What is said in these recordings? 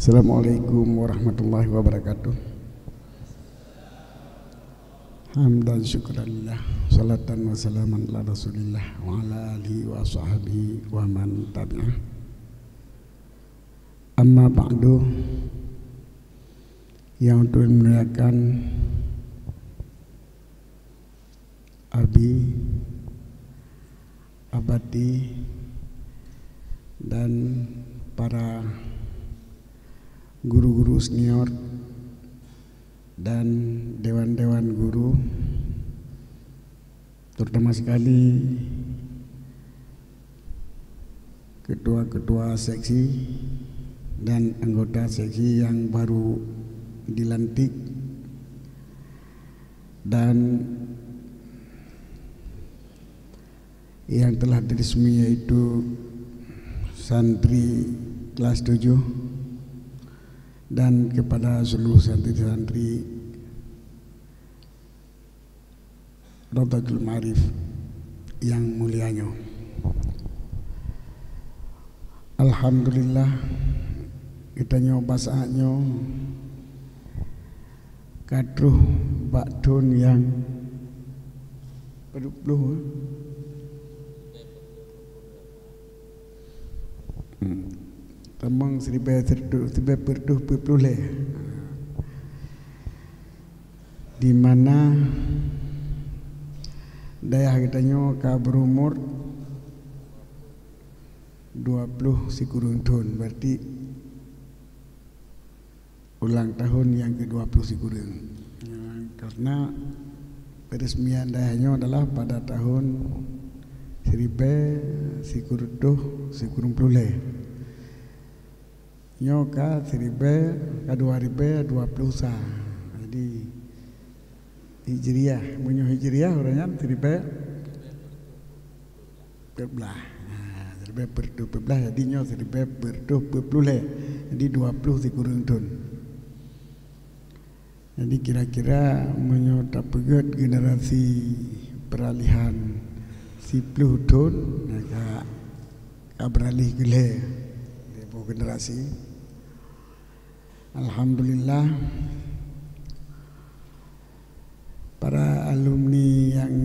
Assalamualaikum warahmatullahi wabarakatuh. Hamdan syukurillah, salatan wa salaman ala rasulillah wa ala alihi wa sahbihi wa man tabi'ah. Amma ba'du, yang dimuliakan Abi, Abadi dan para guru-guru senior dan dewan-dewan guru, terutama sekali ketua-ketua seksi dan anggota seksi yang baru dilantik, dan yang telah diresmi yaitu santri kelas 7 dan kepada seluruh santri-santri Rawdatul Ma'arif yang mulianya. Alhamdulillah, kita nyoba saatnya kadruh bakdun yang perlu Temang seribu berduh berpulih, di mana daya kitanya ka berumur 20 sikurun tahun, berarti ulang tahun yang ke-20 sikurun. Karena peresmian dayanya adalah pada tahun 1000 sikurun pulih. Nyoka 1000 ka 2020 sah. Jadi Hijriah, munyo Hijriah orangnya 1000 berbelah. Nah, 1000 berbelah jadi nyo 1000 berpuluh. Jadi 20 sikurun tahun. Jadi kira-kira munyo tak pegat generasi peralihan 10 tahun maka beralih gele generasi. Alhamdulillah, para alumni yang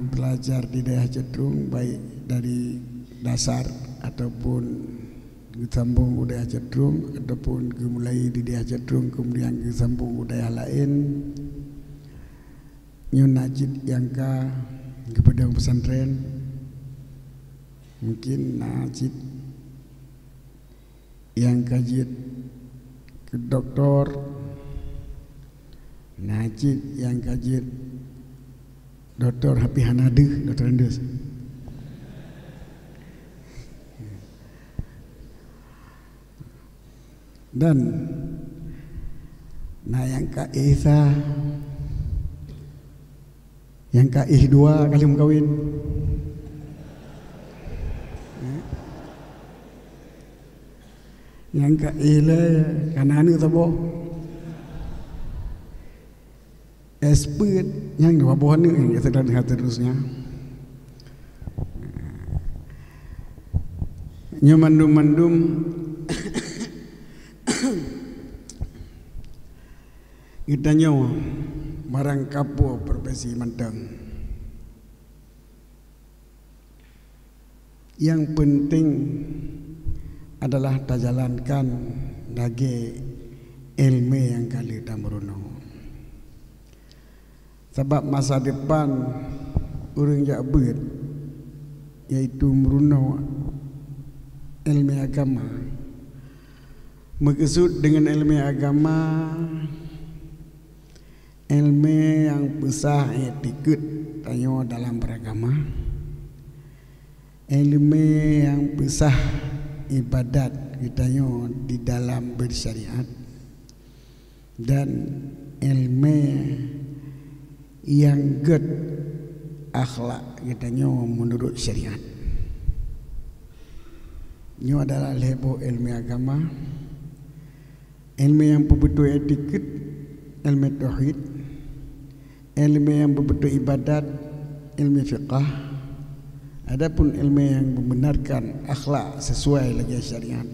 belajar di daerah Cedrung, baik dari dasar ataupun sambung ke daerah Cedrung ataupun mulai di daerah Cedrung kemudian sambung ke daerah lain, Nyun Najib yang kepada pesantren, mungkin Najib yang kajian ke doktor, Najib yang kajian Dr. Happy Hanade, Dr. Andes, dan yang Kak Isa yang Kak 2 kali mengkawin, yang Kak Ile kanan tabo expert yang dua buah ni yang kita lihat terusnya nyomandum-mandum kita nyawa barang kapo profesi mantang. Yang penting adalah tajalankan dage ilmu yang kali tamruno. Sebab masa depan orang jabut yaitu meruno ilmu agama. Maksud dengan ilmu agama, ilmu yang besar etikut tanyo dalam beragama, ilmu yang besar ibadat kitanya di dalam bersyariat, dan ilmu yang good akhlak kitanya menurut syariat. Ini adalah lebo ilmu agama, ilmu yang betul etiket, ilmu tauhid, ilmu yang betul ibadat, ilmu fiqh. Adapun ilmu yang membenarkan akhlak sesuai lagi syariat,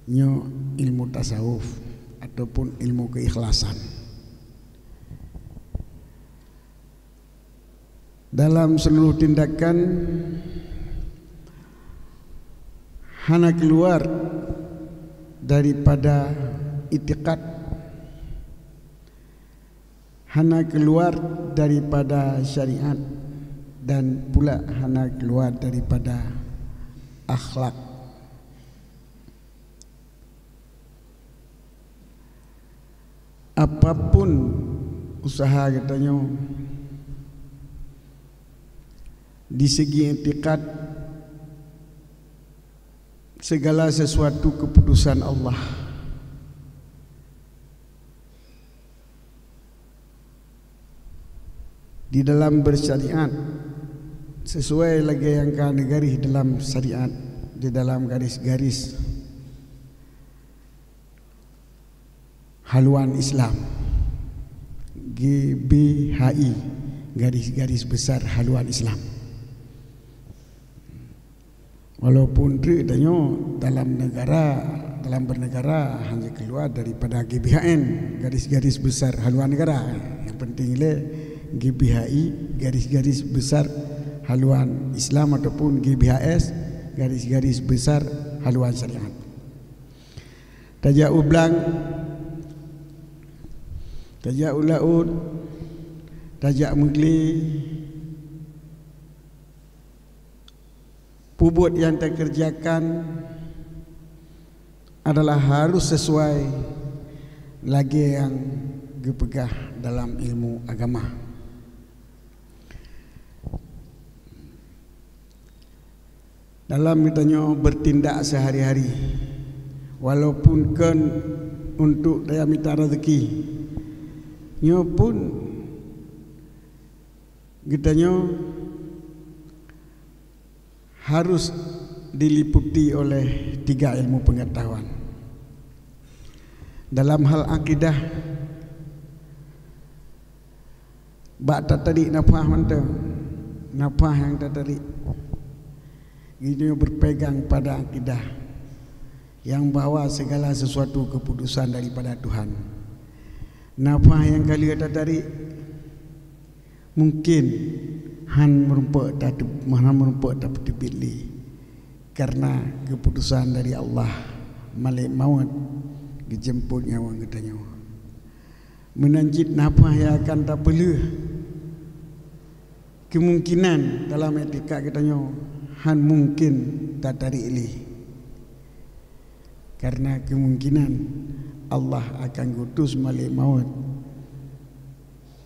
nyo ilmu tasawuf ataupun ilmu keikhlasan. Dalam seluruh tindakan hana keluar daripada itikad, hana keluar daripada syariat, dan pula hana keluar daripada akhlak. Apapun usaha katanya di segi itikad, segala sesuatu keputusan Allah. Di dalam bersyariat sesuai lagi yang kau negari dalam syariat, di dalam garis-garis haluan Islam, GBHI, garis-garis besar haluan Islam. Walaupun tanya dalam bernegara hanya keluar daripada GBHN, garis-garis besar haluan negara. Yang penting le GBHI, garis-garis besar haluan Islam, ataupun GBHS, garis-garis besar haluan syariat. Tajak ublang, tajak ulaud, tajak mugli, puput yang terkerjakan adalah harus sesuai lagi yang dipegah dalam ilmu agama. Dalam ditanya bertindak sehari-hari, walaupun kan untuk daya minta rezeki, nyo pun kitanya harus diliputi oleh 3 ilmu pengetahuan. Dalam hal akidah, bak tatari nafah mantap, nafah yang tatari ini berpegang pada akidah yang bawa segala sesuatu keputusan daripada Tuhan. Nafah yang kali tatari mungkin han merumpuk tak dipilih karena keputusan dari Allah, malik maut dijemput nyawa katanya. Menanjit nafah yang akan tak perlu kemungkinan dalam etika katanya han mungkin tak tarik ilih karena kemungkinan Allah akan gutus malik maut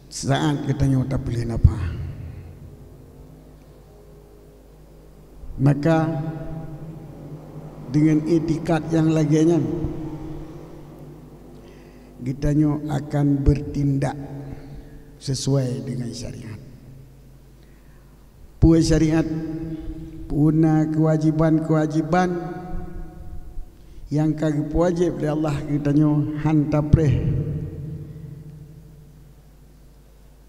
saat katanya tak boleh nafah. Maka dengan etikat yang laginya kitanya akan bertindak sesuai dengan syariat. Puas syariat punya kewajiban-kewajiban yang kagak wajib oleh Allah kitanya hantapreh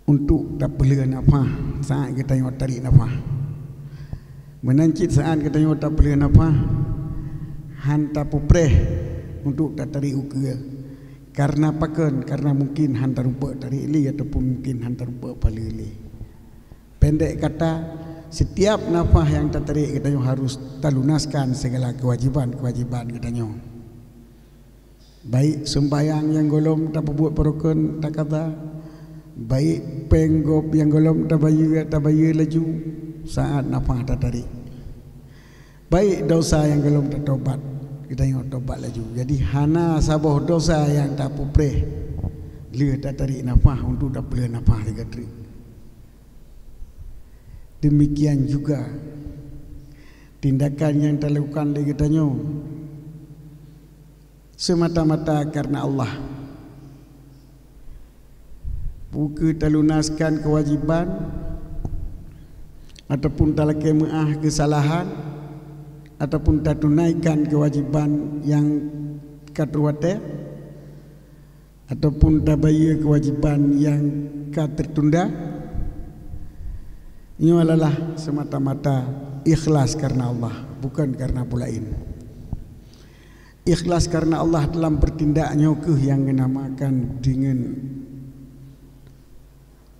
untuk tak boleh nafah saat kitanya tarik nafah. Menancit saat katanya tak boleh nafah hantar pupreh untuk tak tarik ukia. Karena pakan, karena mungkin hantar rumput tarik li ataupun mungkin hantar rumput pala li. Pendek kata, setiap nafah yang tak tarik katanya harus terlunaskan segala kewajiban-kewajiban katanya. Baik sembahyang yang golom tak buat perokon tak kata, baik penggop yang golom tak bayar laju saat nafah tak tarik. Baik dosa yang belum tertobat, kita ingat tobat laju. Jadi hana sabah dosa yang tak pupreh, dia tak tarik nafah untuk tak boleh nafah dia tarik. Demikian juga tindakan yang terlakukan dia katanya semata-mata karena Allah, bukan terlunaskan kewajiban ataupun tak lagi maaf kesalahan ataupun tak tunaikan kewajiban yang katruwate ataupun tak bayar kewajiban yang tertunda. Ini adalah semata-mata ikhlas karena Allah, bukan karena pulain. ikhlas karena Allah dalam bertindaknya ke yang dinamakan dengan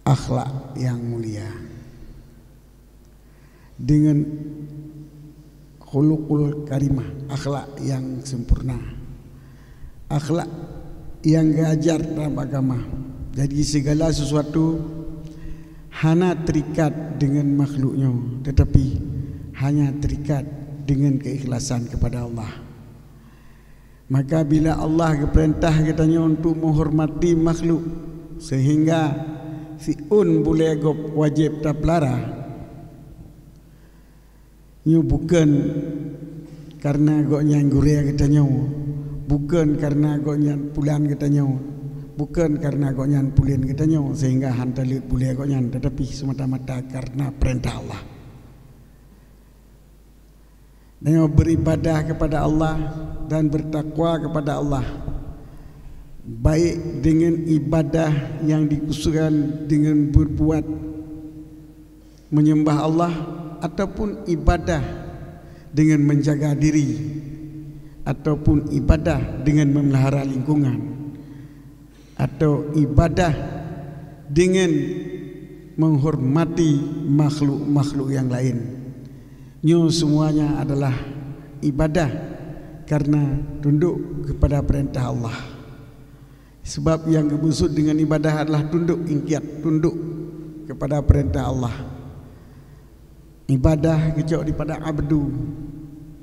akhlak yang mulia, dengan khuluqul karimah, akhlak yang sempurna, akhlak yang diajar dalam agama. Jadi segala sesuatu hanya terikat dengan makhluknya, tetapi hanya terikat dengan keikhlasan kepada Allah. Maka bila Allah perintah katanya untuk menghormati makhluk sehingga siun boleh gop wajib tak pelara, nyu bukan karena goknya guria katanya, bukan karena goknya pulan katanya, bukan karena goknya pulin katanya sehingga hantalit boleh goknya, tetapi semata-mata karena perintah Allah. Dan beribadah kepada Allah dan bertakwa kepada Allah, baik dengan ibadah yang dikhususkan dengan berbuat menyembah Allah, ataupun ibadah dengan menjaga diri, ataupun ibadah dengan memelihara lingkungan, atau ibadah dengan menghormati makhluk-makhluk yang lain. Nyo semuanya adalah ibadah karena tunduk kepada perintah Allah. Sebab yang dimaksud dengan ibadah adalah tunduk, ingkiat, tunduk kepada perintah Allah. Ibadah kecok daripada abdu.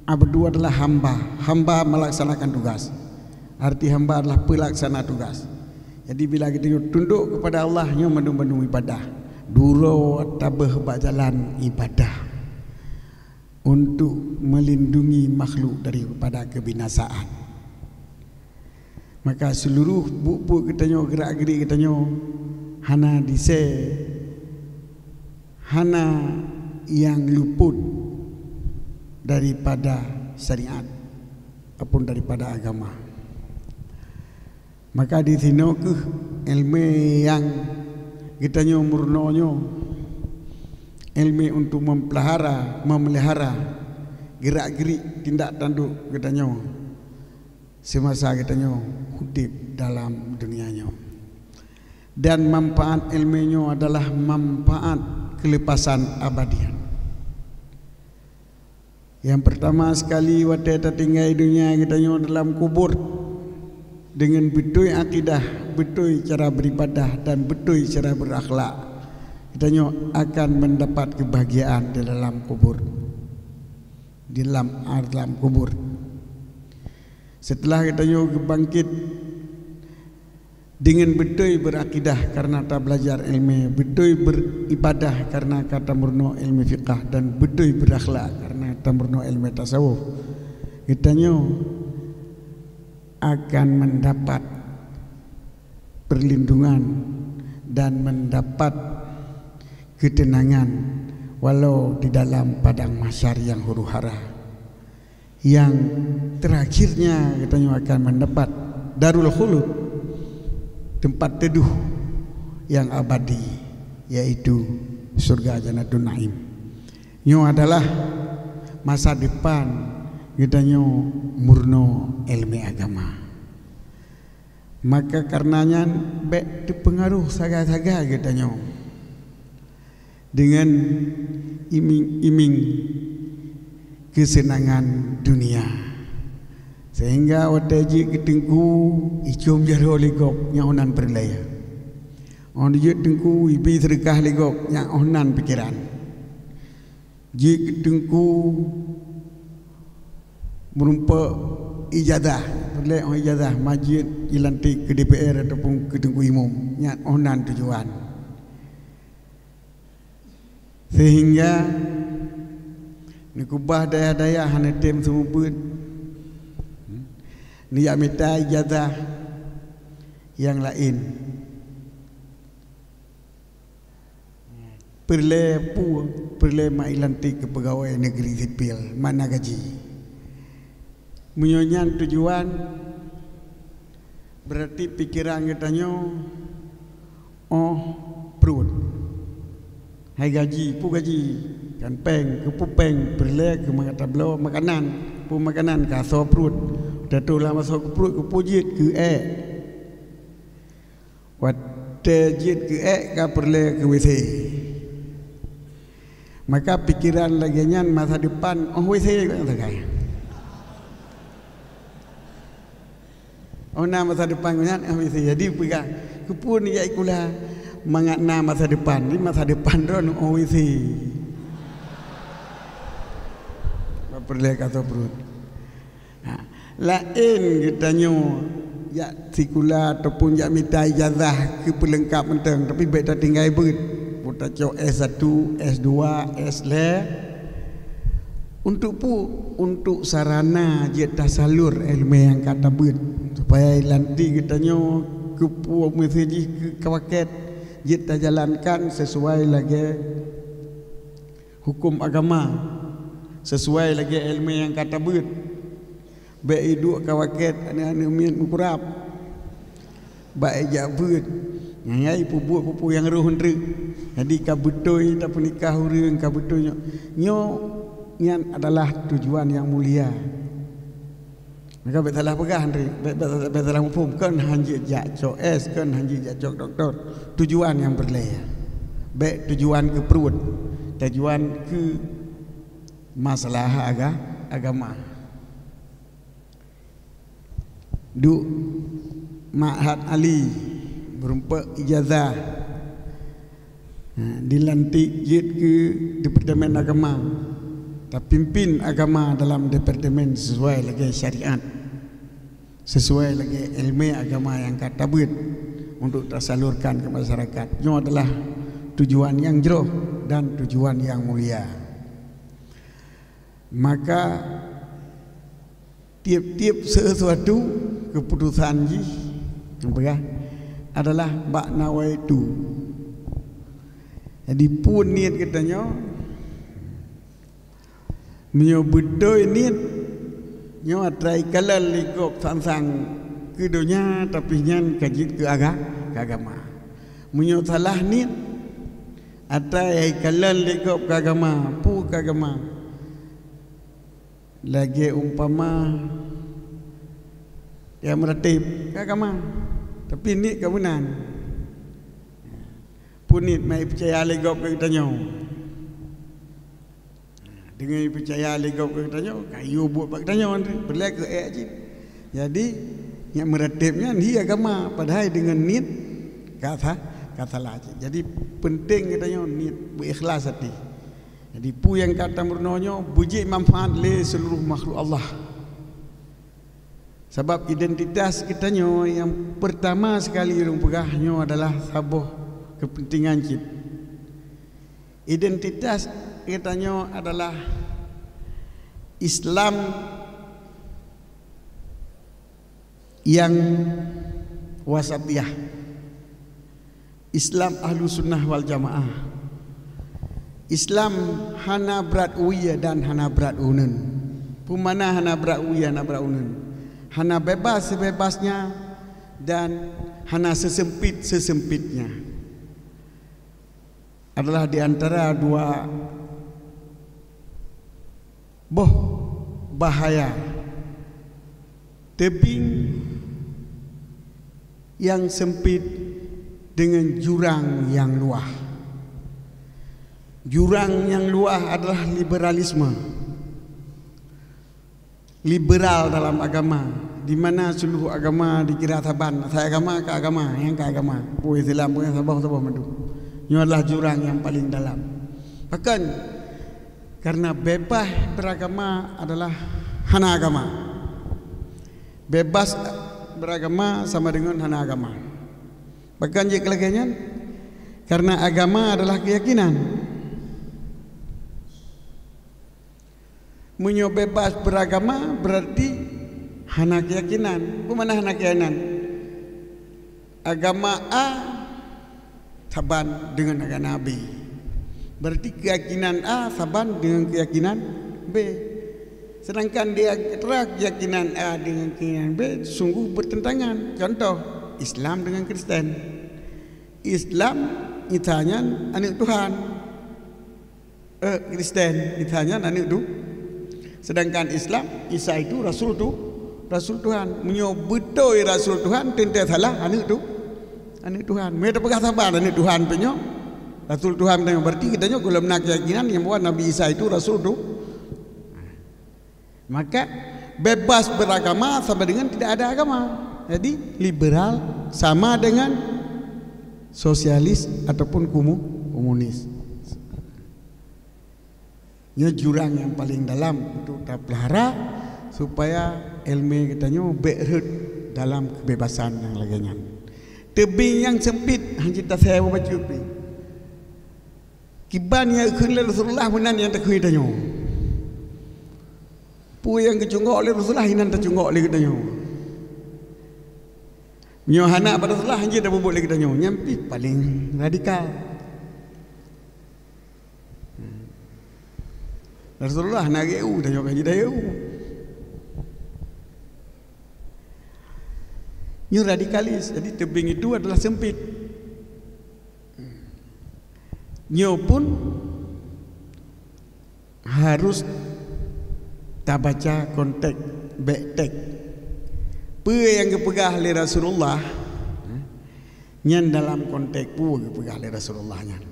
Abdu adalah hamba. Hamba melaksanakan tugas. Arti hamba adalah pelaksana tugas. Jadi bila kita tunduk kepada Allah, nyo mendung-mendung ibadah. Duro tabah bak jalan ibadah untuk melindungi makhluk daripada kebinasaan. Maka seluruh buk-buk katanya, gerak-gerik katanya, hana dise, hana yang luput daripada syariat ataupun daripada agama. Maka di sini ke ilmu yang katanya murnonyo, ilmu untuk memelihara gerak-gerik tindak tanduk katanya semasa katanya hidup dalam dunianya. Dan manfaat ilmunya adalah manfaat kelepasan abadian. Yang pertama sekali waktu kita tinggal di dunia katanya dalam kubur, dengan betul akidah, betul cara beribadah dan betul cara berakhlak, katanya akan mendapat kebahagiaan di dalam kubur, di dalam alam kubur. Setelah katanya bangkit dengan betul berakidah karena tak belajar ilmu, betul beribadah karena kata murno ilmu fiqah, dan betul berakhlak karena kata murno ilmu tasawuf, katanya akan mendapat perlindungan dan mendapat ketenangan walau di dalam padang mahsyar yang huru-hara. Yang terakhirnya katanya akan mendapat darul khulud, tempat teduh yang abadi, yaitu surga Jannatul Naim. Nyo adalah masa depan katanya murno ilmu agama. Maka karenanya baik terpengaruh saga-saga katanya dengan iming-iming kesenangan dunia, sehingga wataji ketengku icom jaro ligop yang onan perlaya, on je tengku ibi sedekah ligop yang onan pikiran, je ketengku berupa ijazah, boleh ijazah masjid dilantik ke DPR ataupun ke tengku imam yang onan tujuan, sehingga nikubah daya-daya hana tem semua pun ni yak minta ijazah yang lain perle mai lantik ke pegawai negeri sipil mana gaji menyonyan tujuan berarti pikiran katanya oh perut hai gaji pu gaji kan peng ke pupeng perle ke mengata belo makanan pu makanan ka so perut Datulah masuk ke perut ke pujit ke Wajit ke ka perle ke WC. Maka pikiran lagi nyan masa depan WC kau yang terkaya. Masa depan kau nyan WC. Jadi pegang kepun ya ikulah mengakna masa depan. Di masa depan ron WC. Perle kata perut. Lain kitanya ya sikula ataupun ya minta ijazah ke pelengkap menteng tapi baik tak tinggal beut puta cok S1, S2, S2 untuk sarana je tasalur ilmu yang kata beut supaya nanti kitanya ke puak mesej ke kawaket je jalankan sesuai lagi hukum agama, sesuai lagi ilmu yang kata beut. Baik duk kawaket anak-anak mian mukurap baik jabut nyai pupu yang roh hendrik jadi kabutoi tak nikah urang kabutonya nyo nyan adalah tujuan yang mulia. Maka bet salah pegah hendrik bet salah hukum kan hanji jak cok es kan hanji jak cok doktor tujuan yang berlaya baik tujuan ke perut tujuan ke masalah agama. Duk Ma'had Ali berupa ijazah dilantik jid ke Departemen Agama tak pimpin agama dalam departemen sesuai lagi syariat, sesuai lagi ilmu agama yang kata buat untuk tersalurkan ke masyarakat. Ini adalah tujuan yang jauh dan tujuan yang mulia. Maka tiap-tiap sesuatu keputusan ji adalah bak nawaitu. Jadi pun niat katanya menyo betul niat nyo atrai kalal ligop sangsang ke dunia tapi nyan kajit ke agama. Menyo salah niat atrai kalal ligop ke agama pu ke agama. Lagi umpama yang meratib agama tapi ni kabunan punit mai percaya legop ke tanya dengan percaya legop ke tanya kayu buat pak tanya berlek ke je jadi yang meratibnya ni agama padahal dengan nit kata lah jadi penting katanya nit berikhlas hati. Jadi pu yang kata murnonyo buji manfaat le seluruh makhluk Allah. Sebab identitas kitanya yang pertama sekali orang pegahnya adalah sabuh kepentingan kita. Identitas kitanya adalah Islam yang wasatiyah, Islam ahlu sunnah wal jamaah, Islam hana berat uya dan hana berat unen. Pumana hana berat uya hana berat unen, hana bebas sebebasnya dan hana sesempit-sesempitnya. Adalah di antara dua bahaya tebing yang sempit dengan jurang yang luas. Jurang yang luas adalah liberalisme, liberal dalam agama, di mana seluruh agama dikira saban. Saya agama ke agama, yang ke agama. Puai Islam punya sabah madu. Ini adalah jurang yang paling dalam. Bahkan karena bebas beragama adalah hana agama. Bebas beragama sama dengan hana agama. Bahkan jika lagi karena agama adalah keyakinan. Menyo bebas beragama berarti hana keyakinan. Bagaimana hana keyakinan? Agama A saban dengan agama B. Berarti keyakinan A saban dengan keyakinan B. Sedangkan dia terak keyakinan A dengan keyakinan B sungguh bertentangan. Contoh, Islam dengan Kristen. Islam ditanya anak Tuhan, Kristen ditanya anak itu. Sedangkan Islam Isa itu Rasul tu Rasul Tuhan. Menyo betul Rasul Tuhan tentang salah anak tu. Anak Tuhan. Mereka pegang sabar anak Tuhan penyo. Rasul Tuhan tengok berarti kita kalau nak keyakinan yang bahwa Nabi Isa itu Rasul tu. Maka bebas beragama sama dengan tidak ada agama. Jadi liberal sama dengan sosialis ataupun komunis. Ini jurang yang paling dalam untuk kita pelihara supaya ilmu kita berhut dalam kebebasan yang lainnya. Tebing yang sempit hanya kita saya baca tebing. Kiban yang khulil Rasulullah menan yang tak kita nyo. Pu yang kecunggok oleh Rasulullah hinan tak cunggok oleh kita nyo. Nyo hana pada Rasulullah hanya dah bubuk oleh kita nyo. Nyampi paling radikal. Rasulullah nak eu dah nyo kaji dah eu. Nyo radikalis. Jadi tebing itu adalah sempit. Nyo pun harus tak baca konteks backtek. Apa yang kepegah oleh Rasulullah nyan dalam konteks pu kepegah oleh Rasulullah nyan.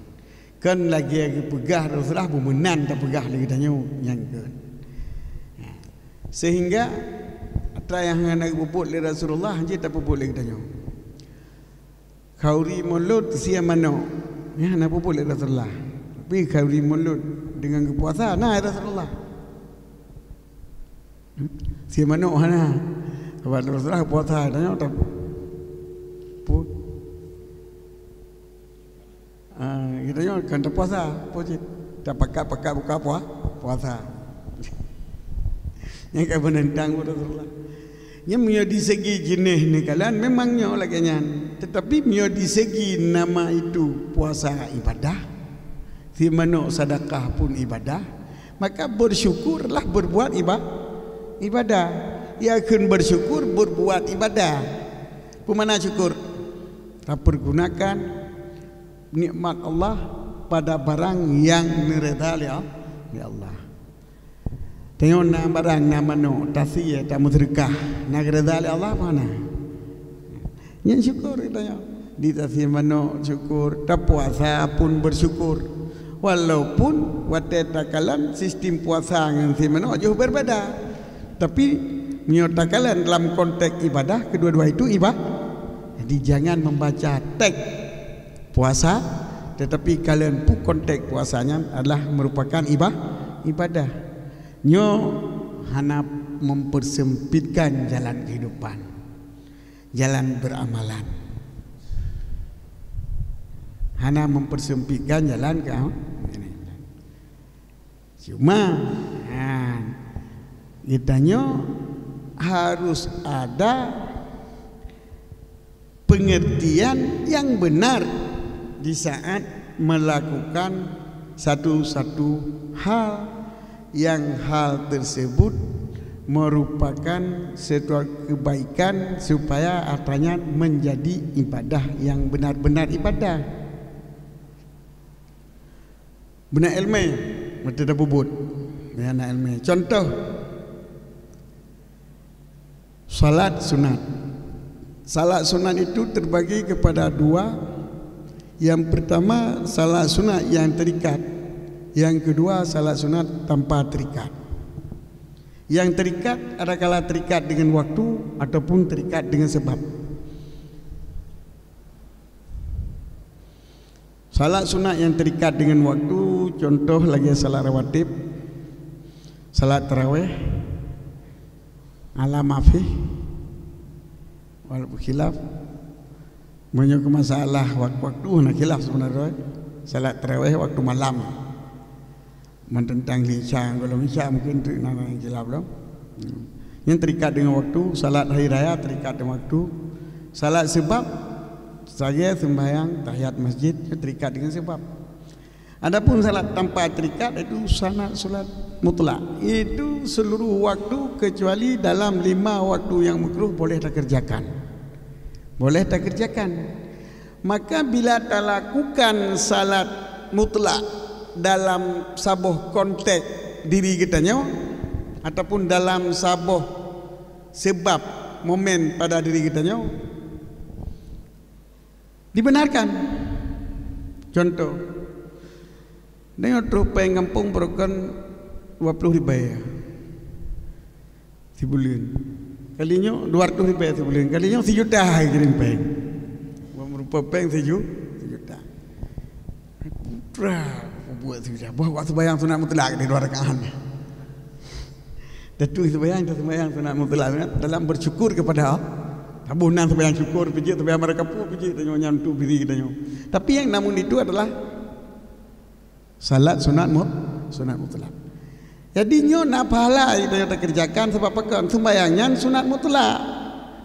Kan lagi kepegah Rasulullah bumenan tak pegah lagi tanya nyan kan. Sehingga apa yang nak puput oleh Rasulullah hanya tak puput lagi tanya. Khauri mulut sia mano. Ya nak puput oleh Rasulullah. Tapi khauri mulut dengan kepuasan nah Rasulullah. Sia mano hana. Kalau Rasulullah puasa tanya tak put. Kita nyo kan tak puasa, pojit. Tak pakat buka puasa. Yang kau menentang Rasulullah. Yang mio di segi jenis ni kalian memangnya lagi nyan. Tetapi mio di segi nama itu puasa ibadah. Si mano sedekah pun ibadah. Maka bersyukurlah berbuat ibadah. Ia akan bersyukur berbuat ibadah. Pemana syukur? Tak pergunakan nikmat Allah pada barang yang nereda oleh Allah. Tengok nak barang nama no tasiyah tak musyrikah nak reda oleh Allah mana? Yang syukur kita di tasiyah mano syukur, tak puasa pun bersyukur. Walaupun watetakalan sistem puasa dengan si mano jauh berbeda. Tapi menyatakan dalam konteks ibadah kedua-dua itu ibadah. Jadi jangan membaca teks puasa, tetapi kalian pun konteks puasanya adalah merupakan ibadah. Nyo hana mempersempitkan jalan kehidupan, jalan beramalan. Hana mempersempitkan jalan ke cuma kitanya harus ada pengertian yang benar di saat melakukan satu-satu hal yang hal tersebut merupakan suatu kebaikan supaya atanya menjadi ibadah yang benar-benar ibadah. Benar ilmu mesti dah bubut. Benar ilmu. Contoh salat sunat. Salat sunat itu terbagi kepada dua. Yang pertama salat sunat yang terikat. Yang kedua salat sunat tanpa terikat. Yang terikat adalah terikat dengan waktu ataupun terikat dengan sebab. Salat sunat yang terikat dengan waktu, contoh lagi salat rawatib, salat tarawih, ala mafi, walaupun khilaf, banyak masalah waktu nak khilaf sebenarnya. Salat tarawih waktu malam, mententang lisya, kalau lisya mungkin tu nama yang khilaf lah. Yang terikat dengan waktu, salat hari raya terikat dengan waktu, salat sebab saya sembahyang tahiyat masjid terikat dengan sebab. Adapun salat tanpa terikat itu salat mutlak. Itu seluruh waktu kecuali dalam 5 waktu yang makruh boleh tak kerjakan. Boleh tak kerjakan. Maka bila tak lakukan salat mutlak dalam sabuh konteks diri kitanya ataupun dalam sabuh sebab momen pada diri kitanya dibenarkan. Contoh, dengan topeng kampung berkan 20 ribu sebulan, kalinya 200 ribu sebulan, kalinya 1 juta kirim peng, berupa peng 1 juta. Buat 1 juta, buat sembahyang sunat mutlak di 2 rakaat. Datu sembahyang sunat mutlak dalam bersyukur kepada tabunan sembahyang syukur pijit sembahyang mereka pun pijit tanya nyantu diri kita. Tapi yang namun itu adalah salat sunat mutlak. Jadi nyo nak pahala kita kerjakan sebab apa? Sembahyangnya sunat mutlak.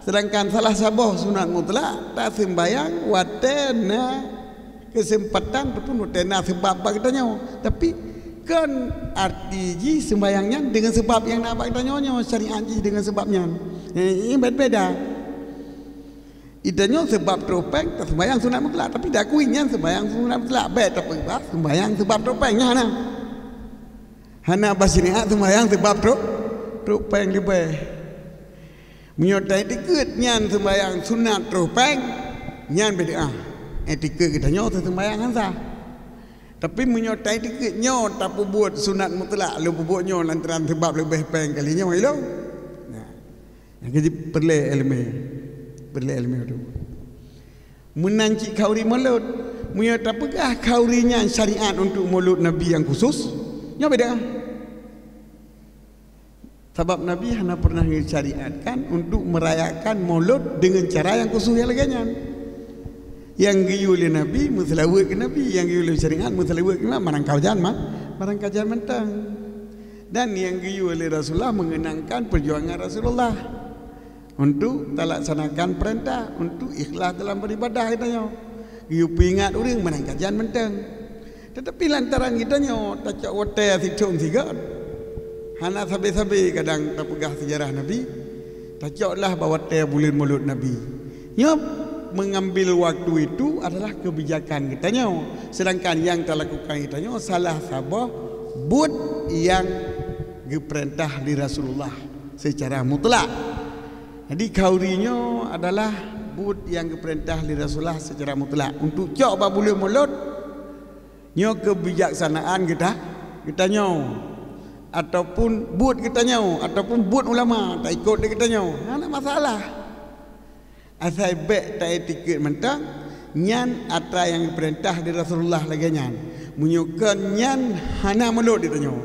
Sedangkan salah sabah sunat mutlak tak sembahyang watena kesempatan ataupun watena sebab kita nyo. Tapi kan arti ji sembahyangnya dengan sebab yang nak kita nyo syariat ji dengan sebabnya. Ini berbeda. Idanya sebab topeng tak sembahyang sunat mutlak, tapi dah kuingnya sembahyang sunat mutlak bet tapi sembahyang sebab topengnya hana basiriat sembahyang sebab topeng lebih menyotai tiket nyan sembahyang sunat topeng nyan beda etika kita nyo sembahyang hansa. Tapi menyotai tiket nyo tak buat sunat mutlak lu buat nyo lantaran sebab lebih peng kalinya mai lo. Nah, jadi perlu ilmu tu. Menanci kauri mulut, munya tak pegah kaurinya syariat untuk mulut Nabi yang khusus. Nya beda. Sebab Nabi hanya pernah syariatkan untuk merayakan maulud dengan cara yang khusus yang laganya. Yang giyu oleh Nabi muslawat ke Nabi, yang giyu oleh syariat muslawat ke marang kajian mentang. Dan yang giyu oleh Rasulullah mengenangkan perjuangan Rasulullah untuk laksanakan perintah, untuk ikhlas dalam beribadah katanya. Giyu pingat orang menang kajian mentang. Tetapi lantaran kitanya tak cak hotel sicung sigat. Hana sabi-sabi kadang tak pegah sejarah Nabi. Tak caklah bahawa hotel bulan mulut Nabi. Nya mengambil waktu itu adalah kebijakan kitanya. Sedangkan yang tak lakukan kitanya salah sabah but yang diperintah di Rasulullah secara mutlak. Jadi kaurinya adalah but yang diperintah di Rasulullah secara mutlak untuk cak babule mulut nyo kebijaksanaan kita nyo ataupun but kita nyo ataupun but ulama tak ikut kita nyo ada masalah asal baik tak etiket mentang nyan atra yang diperintah di Rasulullah lagi nyan menyukan nyan hana mulut kita nyo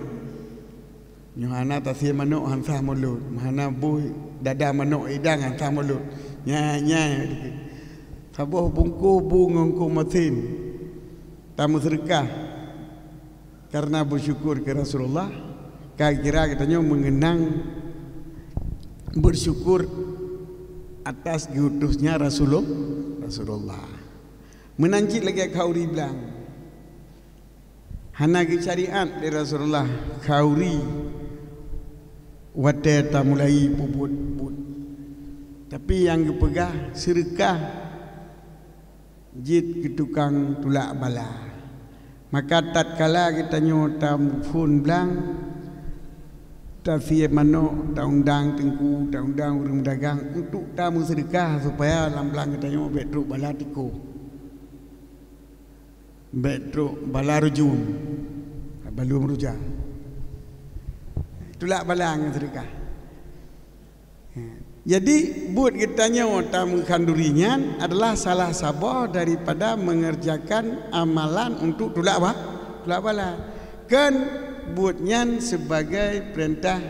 hana tasir manuk hansa mulut hana buih dada manuk idang hansa mulut nyai sabuh bungku bungku mesin tamu sedekah karena bersyukur ke Rasulullah. Kira katanya mengenang bersyukur atas diutusnya Rasulullah. Menancik lagi kauri bilang hana syariat dari Rasulullah kauri wadata mulai puput. Tapi yang dipegah sedekah jid ke tukang tulak bala. Maka tatkala kita nyotam phone blang tasir manuk undang tengku undang urang dagang untuk tamu sedekah supaya lamblang kita nyo betruk bala tiko. Betruk bala rujum. Balum rujak. Tulak bala dengan sedekah. Jadi buat kitanya tamu kandurinya adalah salah sabah daripada mengerjakan amalan untuk tulak bala. Kan buatnya sebagai perintah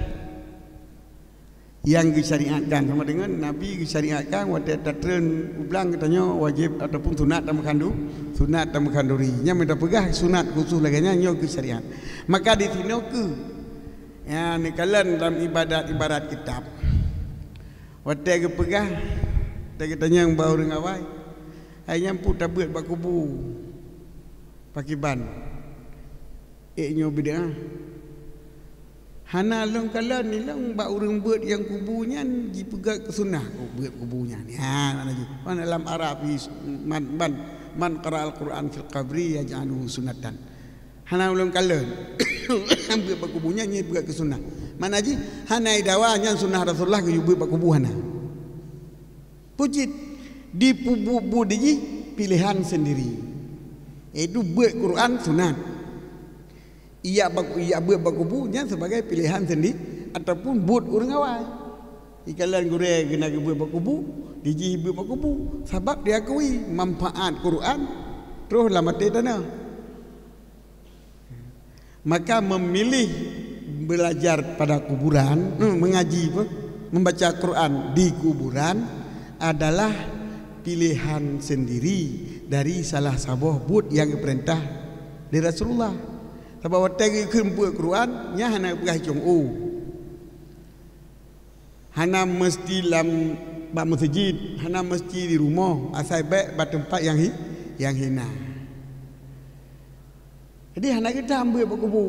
yang disyariatkan sama dengan Nabi disyariatkan waktu tatren ulang katanya wajib ataupun sunat tamu kandurinya minta pegah sunat khusus lagi nyo syariat. Maka di sini ke ya nikalan dalam ibadat kitab. Waktu ke pegah tak tanya yang bau dengan awai hanya pun tabut bak kubu pakiban nyo beda hana long kalan ni long bak urang buat yang kubunya ji pegak ke sunnah buat kubunya ni mana dalam Arab man qara al-Quran fil qabri yaj'aluhu sunnatan hana long kalan buat bak kubunya ni pegak ke sunnah Mana ji hanai dawanya sunnah Rasulullah ke yubu bakubuhana. Pujit di pubu ji pilihan sendiri. Itu buat Quran sunat. Ia buat bakubunya sebagai pilihan sendiri ataupun buat orang awal. Ikalan gure kena buat bakubu, diji buat bakubu sebab diakui manfaat Quran terus lamate dana. Maka memilih belajar pada kuburan, mengaji membaca Quran di kuburan adalah pilihan sendiri dari salah sebuah bud yang diperintah dari Rasulullah. Sebab waktu itu buat Quran nya hana pegah cung hana mesti dalam masjid, hana mesti di rumah, asal baik pada tempat yang hina. Jadi hana kita ambil berkubu.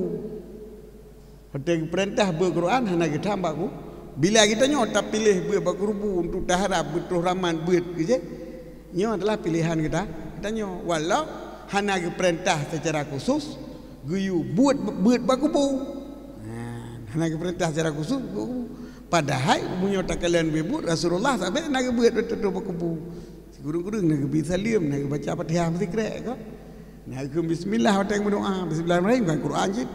Waktu perintah berquran hana kita ambil ku. Bila kita nyota pilih berkubu untuk taharap betul raman buat kerja, nyo adalah pilihan kita. Kita nyo walau hana perintah secara khusus, guyu buat berkubu. Hana perintah secara khusus. Padahal punya tak kalian bebut Rasulullah sampai nak buat betul berkubu. Guru-guru nak bisa liam, nak baca Fatihah mesti kerek kau. Nak bismillah waktu yang berdoa, bismillahirrahmanirrahim kan Quran je.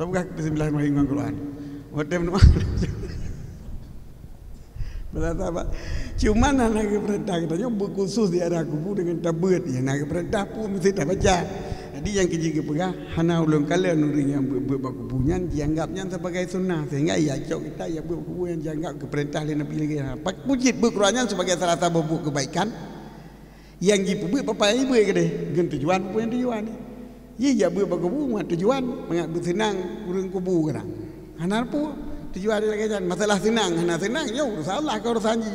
Apakah bismillahirrahmanirrahim kan Quran? Waktu yang berdoa. Berapa? Cuma nak perintah kita berkhusus di arah kubur dengan tabut. Yang nak perintah pun mesti tak baca. Jadi yang kita pegang hana ulun kalian nuring yang berkubunya dianggapnya sebagai sunnah sehingga ia cok kita yang berkubu yang dianggap ke perintah Nabi lagi. Pak pujit berqurannya sebagai salah satu buku kebaikan. Yang ibu bapa ibu ke deh, gen tujuan apa yang tujuan ni? Ye ya buat kubu mat tujuan, mengat senang urang kubu kadang. Hana apa? Tujuan dia lagi masalah senang, hana senang yo salah kau urusan ji.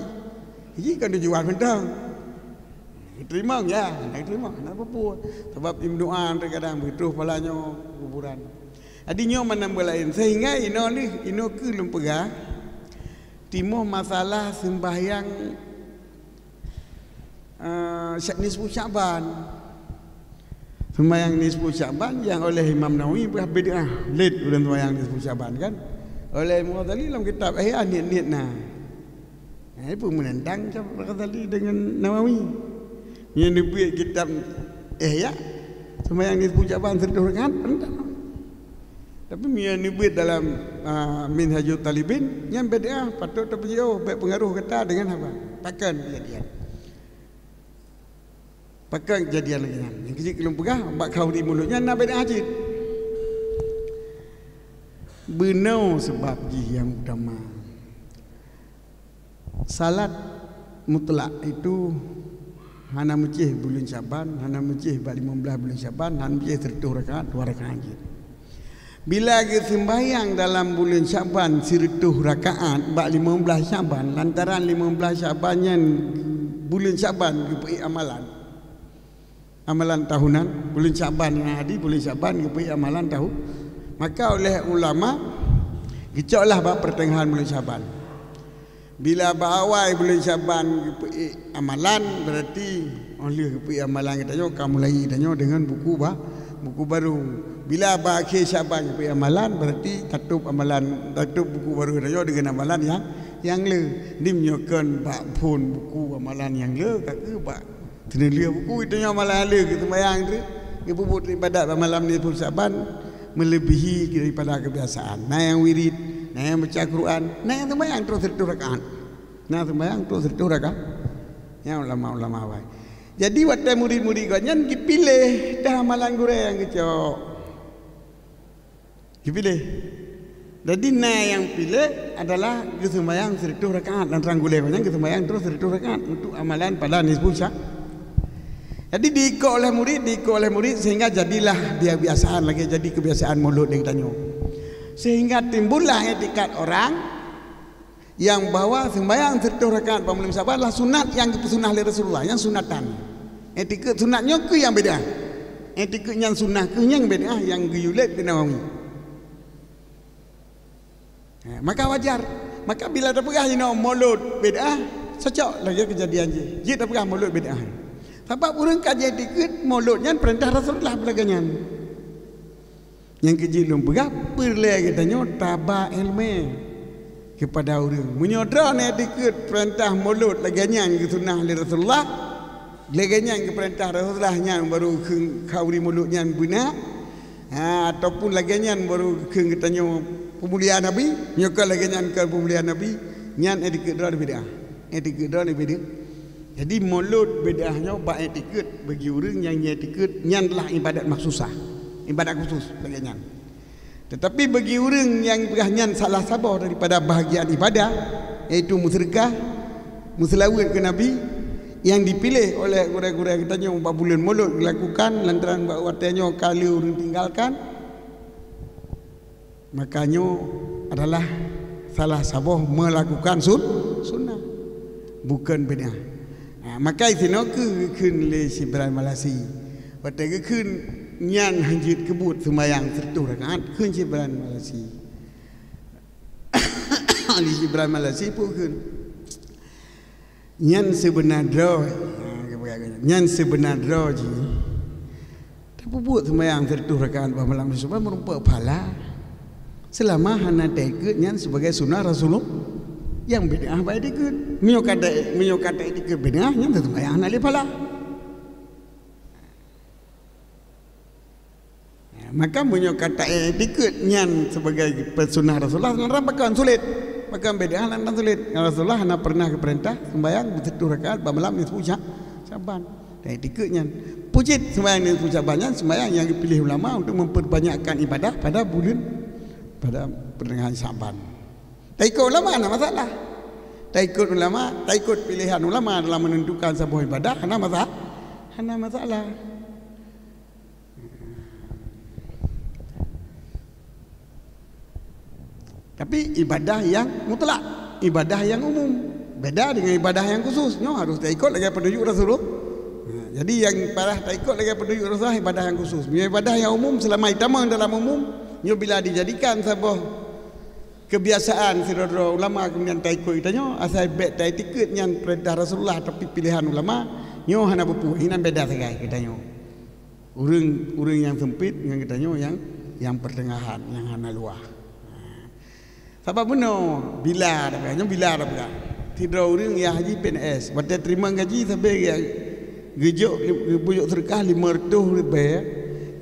Ye kan tujuan mentang. Terima ya, nak terima. Kenapa pun? Sebab im doa terkadang betul palanya kuburan. Adinya menambah lain sehingga ino ke lempega timo masalah sembahyang nisfu Syaban. Sembahyang nisfu Syaban yang oleh Imam Nawawi berbeda late udah sembahyang nisfu Syaban kan. Oleh Imam Ghazali dalam kitab niat-niat nah. Itu menentang Imam Ghazali dengan Nawawi. Yang dibuat kitab ya sembahyang nisfu Syaban 100 rakaat penentang. Tapi yang dibuat dalam Minhajul Talibin yang beda patut terpejauh baik pengaruh kata dengan apa? Takkan kejadian. Pakai kejadian lagi yang kecil kelum pegah bak kau di mulutnya nak beda hajit. Benau sebab yang utama. Salat mutlak itu hana mecih bulan Syaban, hana mecih 15 bulan Syaban, hana mecih 100 rakaat 2 rakaat hajit. Bila kita sembahyang dalam bulan Syaban 100 rakaat bak 15 Syaban lantaran 15 Syabannya bulan Syaban dipergi amalan tahunan bulan Syaban yang hadir bulan Syaban dipergi amalan tahun maka oleh ulama gicoklah bab pertengahan bulan Syaban bila bawai bulan Syaban dipergi amalan berarti oleh dipergi amalan kita kamu mulai dengan buku baru bila akhir Syaban dipergi amalan berarti tutup buku baru kita dengan amalan yang le dimnyokan bak pun buku amalan yang le kakak bak tenelia buku itu yang malam le kita bayang tu ibu buat ibadat malam ni pun Syaban melebihi daripada kebiasaan. Nah yang wirid, nah yang baca Quran, nah yang sembahyang terus 100 rakaat. Nah sembahyang terus 100 rakaat. Yang ulama-ulama awal. Jadi waktu murid-murid kau nyan dipilih dah amalan gure yang kecok. Dipilih. Jadi nah yang pilih adalah sembahyang 100 rakaat dan terang gule kau nyan sembahyang terus 100 rakaat untuk amalan pada nisfu Syaban. Jadi diikut oleh murid sehingga jadilah dia kebiasaan lagi jadi kebiasaan mulut dia tanya. Sehingga timbullah etikat orang yang bahawa sembahyang 100 rakaat 45 Syaban adalah sunat yang dipesunah oleh Rasulullah yang sunatan. Etiket sunatnya ke yang beda. Etiket yang sunnah ke yang beda yang guyulat bin Nawawi. Maka wajar. Maka bila dah pegah mulut beda, cocok lagi kejadian je. Dia dah pegah mulut beda. Sebab orang kaji dikit mulutnya perintah Rasulullah belakangnya. Yang kejilum berapa lagi katanya tabak ilmu kepada orang. Menyodra ni dikit perintah mulut laganyan ke sunnah li Rasulullah. Laganyan ke perintah Rasulullah yang baru kauri mulutnya benar. Ataupun laganyan baru katanya pemuliaan Nabi, nyokal laganyan ke pemuliaan Nabi, nyan dikit dah beda. Dikit dah beda. Jadi mulut bedahnya baik dikit bagi orang yang dikit nyanlah ibadat maksusah. Ibadat khusus laganyan. Tetapi bagi orang yang berahnya salah sabar daripada bahagian ibadah, iaitu musyrikah, muslawat ke Nabi, yang dipilih oleh guru-guru katanya 4 bulan mulut dilakukan lantaran watanya kali orang tinggalkan, makanya adalah salah sabar melakukan sunnah, bukan benar. Maka itu ke le si Ibrahim Malasi, pada ke nyan hanjit kebut sembahyang 100 rakaat keun si Ibrahim Malasi. Ali si Ibrahim Malasi pun keun nyan sebenarnya nyan sebenarnya ji tapi buat sembahyang 100 rakaat malam di subuh merupakan pahala selama hana tekut nyan sebagai sunnah Rasulullah yang bid'ah baik dikut menyokata dikut bid'ah nyan sembahyang hana le pahala. Maka menyokata dikut nyan sebagai sunnah Rasulullah lantaran bahkan sulit, bahkan beda lantaran sulit. Rasulullah hanya pernah keperintah sembahyang 100 rakaat malam nisfu Syaban. Dan dikut nyan pujit sembahyang nisfu Syaban, sembahyang yang dipilih ulama untuk memperbanyakkan ibadah pada bulan pada pertengahan Syaban. Tak ikut ulama ada masalah. Tak ikut ulama, tak ikut pilihan ulama dalam menentukan sebuah ibadah ada masalah. Tapi ibadah yang mutlak, ibadah yang umum, beda dengan ibadah yang khusus. Nyo harus tak ikut lagi petunjuk Rasulullah. Jadi yang parah tak ikut lagi petunjuk Rasulullah ibadah yang khusus. Ibadah yang umum selama itama dalam umum, nyo bila dijadikan sebuah kebiasaan saudara ulama kemudian tak ikut itanya, asal bet tak ikut yang perintah Rasulullah tapi pilihan ulama, nyo hana berpuas, hinan beda sagai katanya. Urang yang sempit dengan katanya yang pertengahan, yang hana luah. Sebab benar bila dah tidak orang yang haji PNS pada terima gaji sampai gejok bujuk sedekah 500 lebih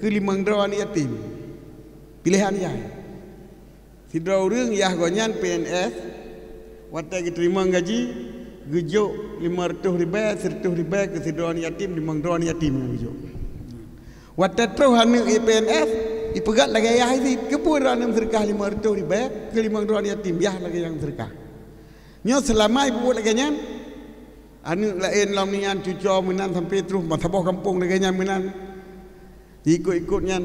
ke 500 yatim pilihan yang tidak orang yang gonyan PNS pada terima gaji gejok 500 lebih 100 lebih ke sidron yatim 500 yatim gejok pada terus hanya PNS ipegat lagi ayah itu kepuran yang sedekah 500 ribu ke 500 yatim biar lagi yang sedekah nyo selama ibu buat lagi nyan anu lain lam nian cucu menan sampai terus masabah kampung lagi nyan menan ikut nyan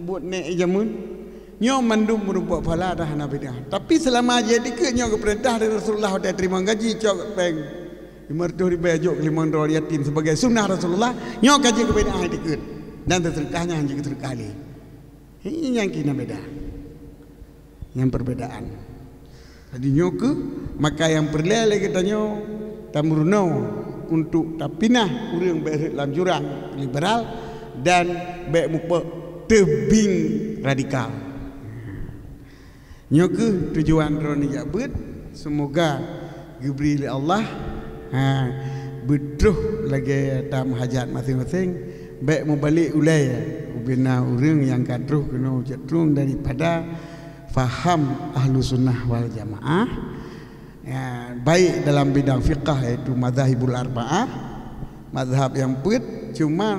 buat nek jamun nyo mandum merupakan pahala dah hana beda tapi selama jadi ke nyo ke perintah dari Rasulullah dah terima gaji cok peng 500 ribu jok ke 500 yatim sebagai sunnah Rasulullah nyo gaji ke beda dikit dan sedekahnya hanya ke sekali. Ini yang kena beda, yang perbedaan. Jadi nyoke maka yang perlu lagi katanya tamurno untuk tapinah orang baik dalam jurang liberal dan baik muka tebing radikal. Nyoke tujuan roni jabut semoga diberi Allah betul lagi tam hajat masing-masing baik mau balik ulai bina orang yang kadruh kena cenderung daripada faham ahlu sunnah wal jamaah baik dalam bidang fiqah iaitu mazhabul arba'ah mazhab yang put cuma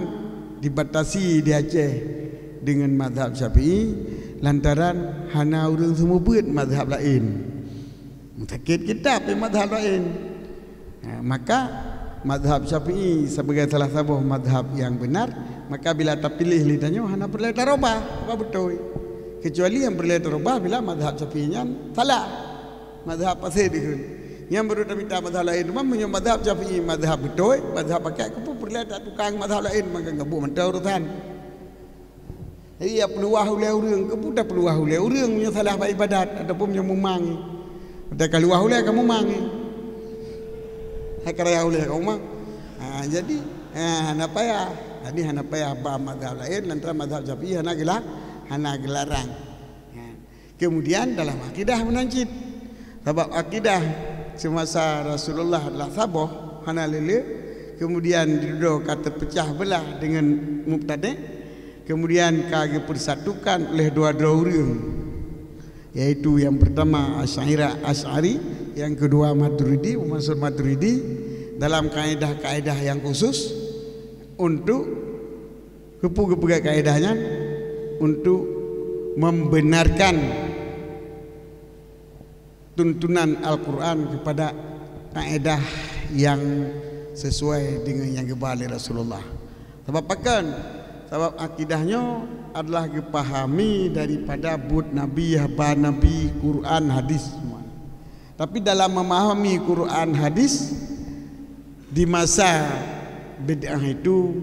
dibatasi di Aceh dengan mazhab Syafi'i lantaran hana orang semua put mazhab lain sakit kitab mazhab lain maka mazhab Syafi'i sebagai salah satu mazhab yang benar maka bila terpilih lidahnya hana perlu darubah apa betul kecuali yang perlu darubah bila mazhab Syafi'inya salah mazhab pasir dikun yang baru minta mazhab lain memang mazhab Syafi'i mazhab betul mazhab pakai aku perlu tak tukang mazhab lain maka ngabu mentau urusan jadi peluah oleh orang ke budak peluah oleh orang punya salah ibadat ataupun punya mumang pada keluar oleh kamu mang hakaraya oleh kamu mang jadi hana payah jadi hana payah apa mazhab lain lantaran mazhab Syafi'i hana hana gelarang. Kemudian dalam akidah menancit. Sebab akidah semasa Rasulullah adalah saboh hana lele. Kemudian duduk kata pecah belah dengan mubtadi'. Kemudian kage persatukan oleh dua-dua orang. Yaitu yang pertama Asy'ari, yang kedua Maturidi, Mansur Maturidi dalam kaedah-kaedah yang khusus untuk kepu-kepu kaedahnya untuk membenarkan tuntunan Al-Quran kepada kaedah yang sesuai dengan yang dibalik Rasulullah. Sebab akan sebab akidahnya adalah dipahami daripada bud Nabi, haba Nabi, Quran, hadis semua. Tapi dalam memahami Quran, hadis di masa bid'ah itu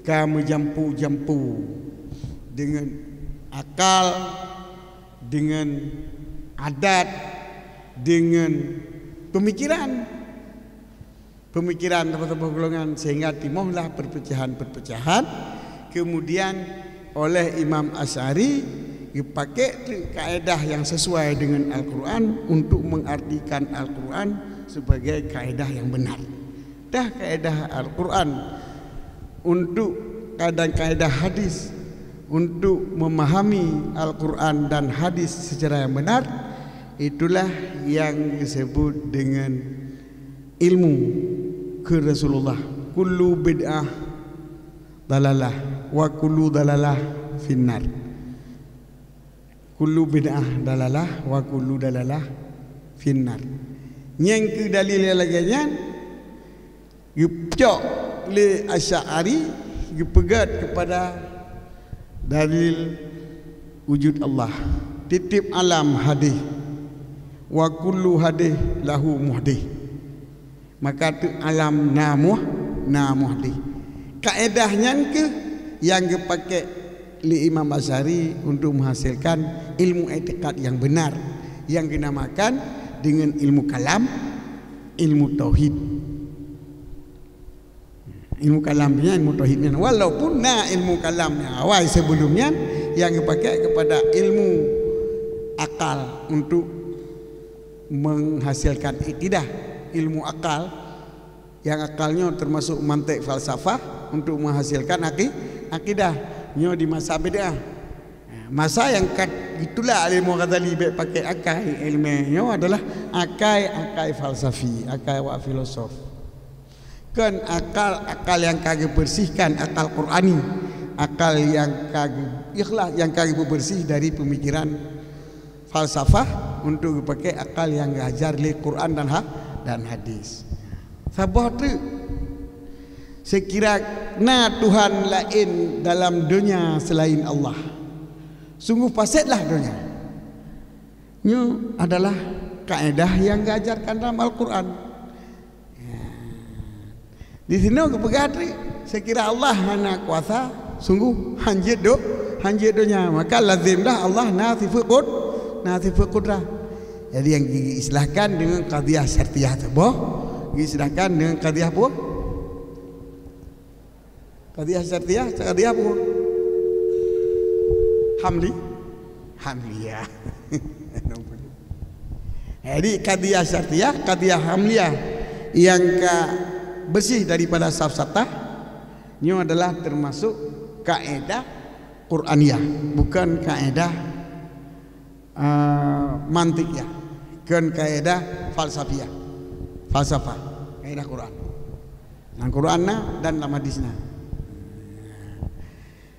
kamu jampu-jampu dengan akal, dengan adat, dengan pemikiran tempat-tempat golongan, sehingga timbullah perpecahan. Kemudian oleh Imam Asy'ari dipakai kaedah yang sesuai dengan Al-Quran untuk mengartikan Al-Quran sebagai kaedah yang benar. Dah kaedah Al-Quran untuk kaedah hadis untuk memahami Al-Quran dan hadis secara yang benar, itulah yang disebut dengan ilmu ke Rasulullah. Kullu bid'ah dalalah wa kullu dalalah finnar. Kullu bid'ah dalalah wa kullu dalalah finnar. Yang ke dalil laginya gepjok le Asy'ari gepegat kepada dalil wujud Allah. Titip alam hadis wa kullu hadis lahu muhdih. Maka tu alam namuhdih. Kaedahnya ke yang dipakai oleh Imam Asy'ari untuk menghasilkan ilmu etikad yang benar yang dinamakan dengan ilmu kalam, ilmu tauhid. Ilmu kalamnya, ilmu tauhidnya, walaupun ilmu kalamnya awal sebelumnya yang dipakai kepada ilmu akal untuk menghasilkan ikidah, ilmu akal yang akalnya termasuk mantik falsafah untuk menghasilkan akidah nyo di masa bid'ah. Masa yang itulah ilmu Ghazali pakai akai ilmiahnya adalah akai falsafi, akai wa filosof. Kan akal yang kagak bersihkan, akal Qurani, akal yang kagak ikhlas, yang kagak bersih dari pemikiran falsafah untuk pakai akal yang ngajar li Quran dan hadis. Sabah tu sekira Tuhan lain dalam dunia selain Allah. Sungguh fasidlah dunia. Ini adalah kaedah yang diajarkan dalam Al-Quran. Di sini kepegatri sekira Allah hana kuasa, sungguh hanjit dunia. Maka lazimlah Allah nasiful qudrah. Jadi yang diistilahkan dengan qadhiyah syartiyah tu diistilahkan dengan qadhiyah apa? Qadhiyah syartiyah, qadhiyah apa? Hamliyah. Jadi qadhiyah syartiyah, qadhiyah hamliyah yang bersih daripada safsatah ini adalah termasuk kaedah Quraniyah, bukan kaedah mantikiyah, bukan kaedah falsafiyah, falsafah, kaedah Quran. Nang Quranna dan dalam hadisna.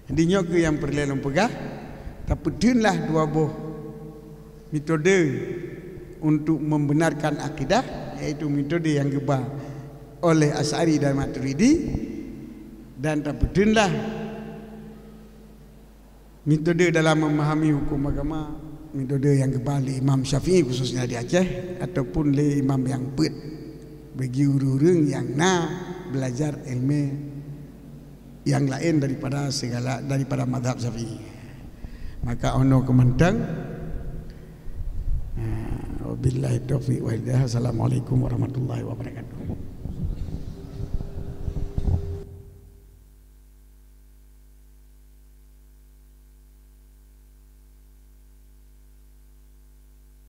Intinya ke yang perlu pegah, tapi dinlah dua buah metode untuk membenarkan akidah, yaitu metode yang gebah oleh Asy'ari dan Maturidi, dan tapudinlah metode dalam memahami hukum agama, metode yang kembali Imam Syafi'i khususnya di Aceh, ataupun le imam yang bagi orang yang belajar ilmu yang lain daripada mazhab Syafi'i. Maka ono kemantang. Wabillahi taufiq wal hidayah. Assalamualaikum warahmatullahi wabarakatuh.